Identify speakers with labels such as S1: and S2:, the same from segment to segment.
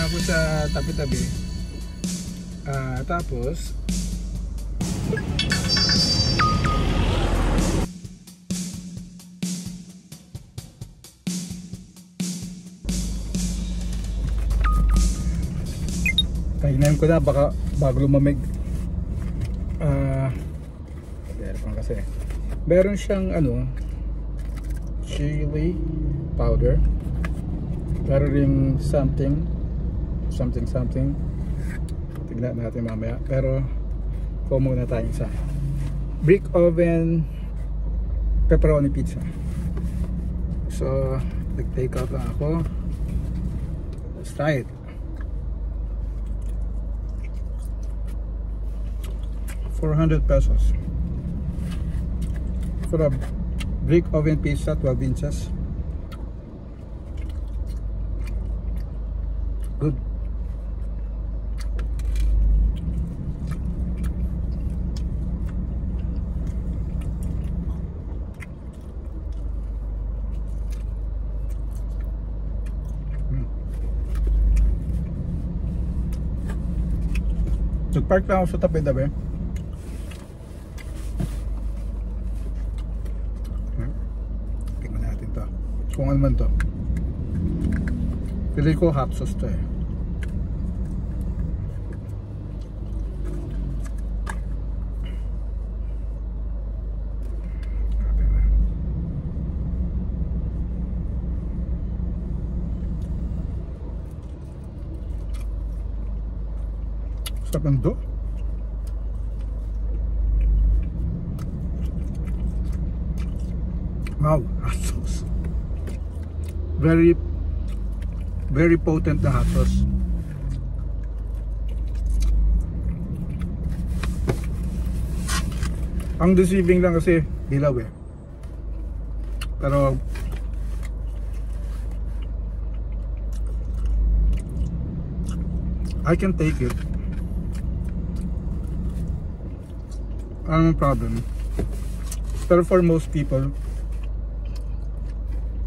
S1: Tapos sa tabi-tabi. Tapos kainin ko na baka bago lumamig. Kasi meron siyang ano, chili powder, meron ring something. Tignan natin mamaya, pero kuha muna tayo sa brick oven pepperoni pizza. So nag-take out na ako. Let's try it. 400 pesos for a brick oven pizza, 12 inches. Good. Nag-park lang ako sa tabi-tabi. Kung ano man to, pili ko hot sauce to eh. Sarap ng do. Wow, hot sauce. Very potent na hot sauce. Ang deceiving lang kasi dilaw eh. Pero I can take it. Anong problem? Pero for most people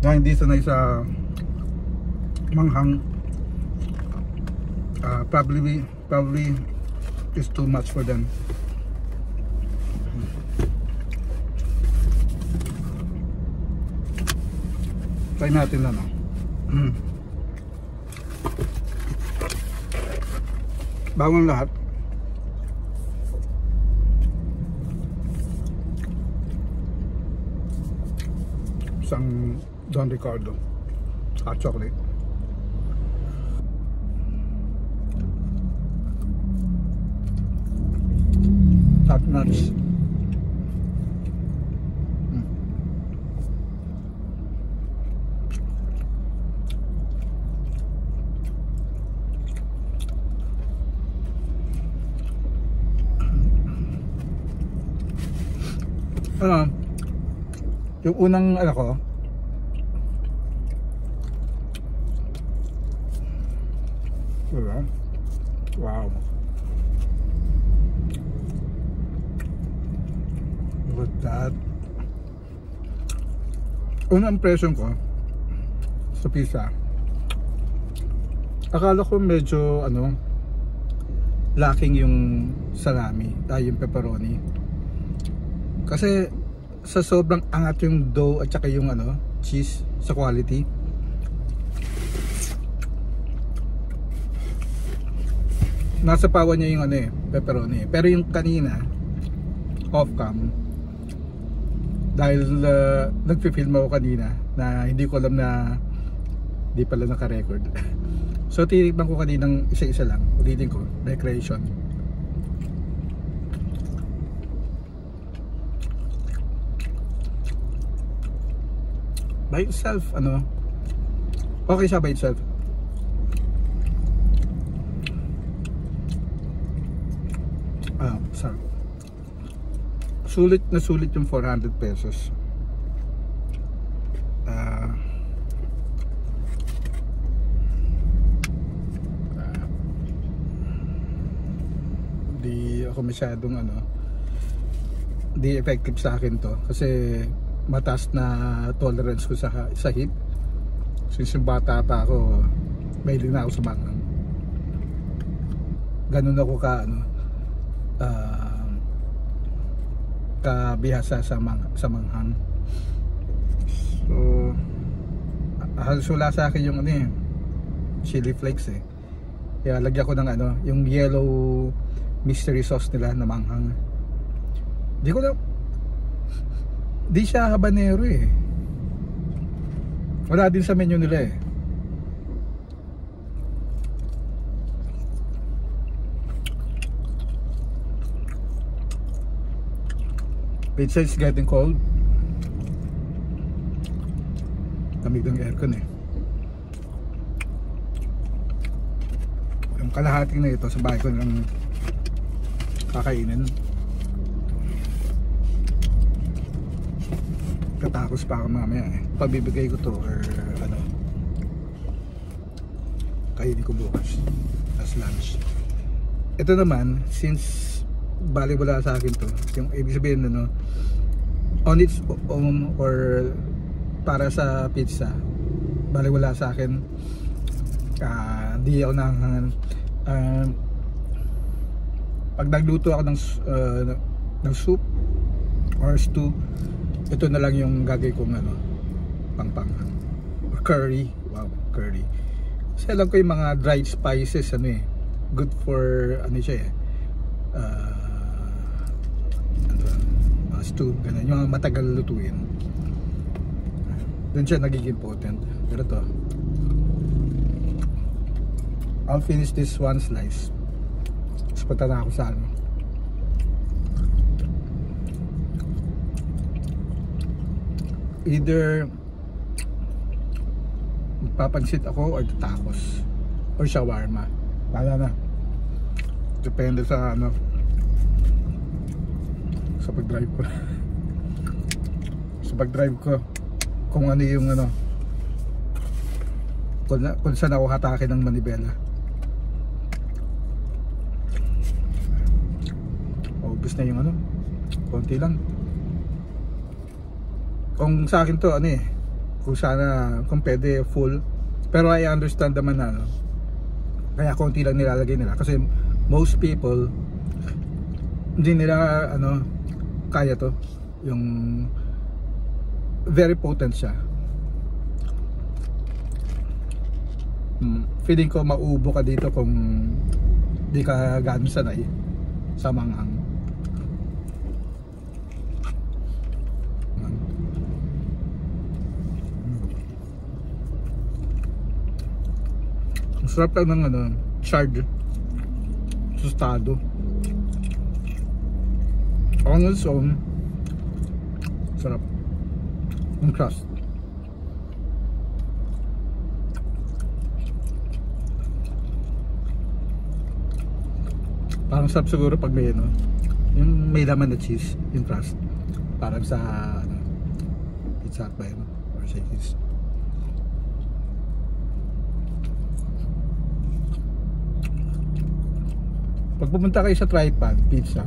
S1: na hindi sanay sa manghang, probably is too much for them. Try natin na, no? Bawang lahat. Isang Don Ricardo hot chocolate. Top notch. Ano, yung unang ano ko, diba? Wow. Look at that. Unang impression ko sa pizza, akala ko medyo ano, lacking yung salami, yung pepperoni. Kasi sa sobrang angat yung dough at saka yung ano, cheese sa quality. Nasa pawa niya yung ano eh, pepperoni. Pero yung kanina, off cam, dahil nagpi-film ako kanina na hindi ko alam na hindi pala naka-record. So tinikman ko kaninang isa-isa lang. Ulitin ko, recreation. By itself, ano, okay siya by itself. Sorry. Sulit na sulit yung 400 pesos. Di ako masyadong ano, di effective sa akin to kasi mataas na tolerance ko sa heat. Since yung bata pa ako, mahilig na ako sa manghang. ganun ako ka ano, kabihasa sa manghang. So halos wala sa akin yung ano eh, chili flakes eh. Kaya lagyan ko ng ano, yung yellow mystery sauce nila na manghang. Di siya habanero eh. Wala din sa menu nila eh. Pizza is getting cold. Lamig ng aircon eh. Yung kalahating na ito sa bahay ko lang kakainin. Katakos pa ako mamaya eh. Pabibigay ko to or ano, kainin ko bukas as lunch. Ito naman, since bali wala sa akin to, yung ibig sabihin ano, on its own or para sa pizza, bali wala sa akin. Di ako pag nagluto ako ng soup or stew, ito na lang yung gagawin kong ano, pangpanghang or curry. Wow, curry. Kasi alam ko yung mga dried spices ano eh, good for ano siya eh, stew, ganun, yung matagal lutuin. Doon siya nagiging potent. Pero to, I'll finish this one slice. Tapos punta na ako sa ano, either magpapansit ako or tacos or shawarma. Wala na, depende sa ano, sa pag-drive ko. Sa pag-drive ko kung ano yung ano, kung saan ako hatakin ng manibela. Ubus na yung ano, konti lang. Kung sa akin to ano eh, kung sana, kung pwede full, pero I understand naman na ano, kaya konti lang nilalagay nila kasi most people hindi nila ano kaya to, yung very potent siya. Feeling ko maubo ka dito kung di ka gano'n sanay sa manghang. Ang sarap lang ng ano, charred tostado. On its own, sarap yung crust. Parang sarap siguro pag may ano, yung may laman na cheese, yung crust. Parang sa ano, Pizza Hut ba yun or Shakey's. Pag pumunta kayo sa Tripod Pizza,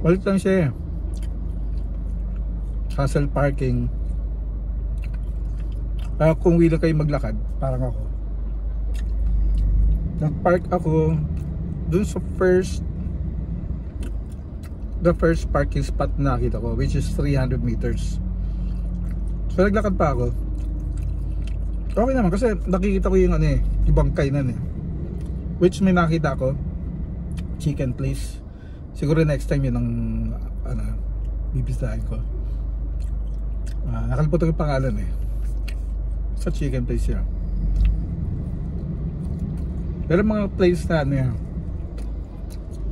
S1: walit lang siya eh. Hassle parking. Kung willing kayo maglakad, parang ako, nag-park ako dun sa the first parking spot na nakita ko, which is 300 meters. So naglakad pa ako. Okay naman kasi nakikita ko yung ano eh, ibang kainan eh, which may nakita ko chicken place. Siguro next time yun ang ano, bibisahin ko. Nakalimutan ko yung pangalan eh. Sa chicken place siya. Pero mga place na ano yan,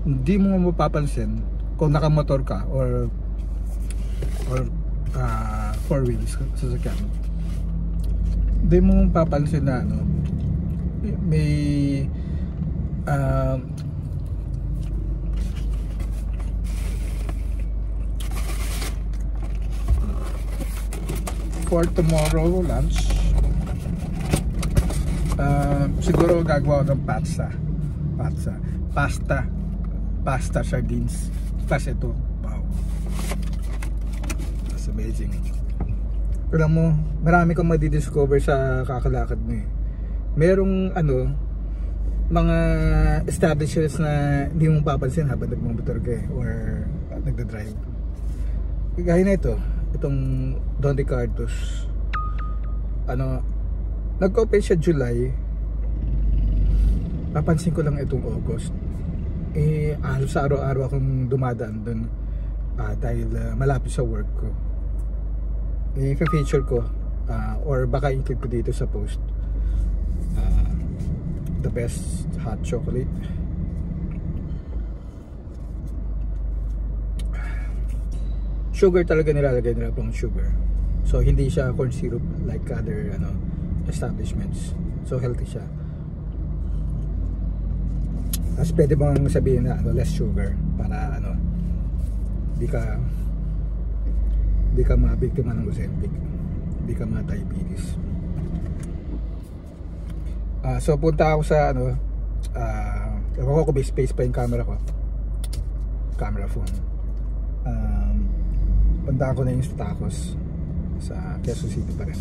S1: hindi mo mapapansin kung nakamotor ka or four wheels sasakyan. Hindi mo mapapansin na ano, may for tomorrow lunch, siguro gagawa ng pasta sardines. Plus ito, wow, that's amazing. Alam mo, marami kang madidiscover sa kakalakad mo eh. merong ano, mga establishments na hindi mo papansin habang nagmumotor ka or nagda-drive. Gaya na itong Don Ricardo's, ano, nag-open siya July, napansin ko lang itong August. Halos araw-araw akong dumadaan dun dahil malapit sa work ko. I-feature ko or baka include ko dito sa post the best hot chocolate. Sugar talaga nilalagay nila, pang sugar. So hindi siya corn syrup like other establishments. So healthy siya. Tapos pwede bang sabihin na less sugar para di ka mabiktima ng Ozempic, di ka ma-diabetes. So punta ako sa ewan ko space pa yung camera ko, camera phone. Punta ako na yung sa Tacos sa Quezon City pa rin.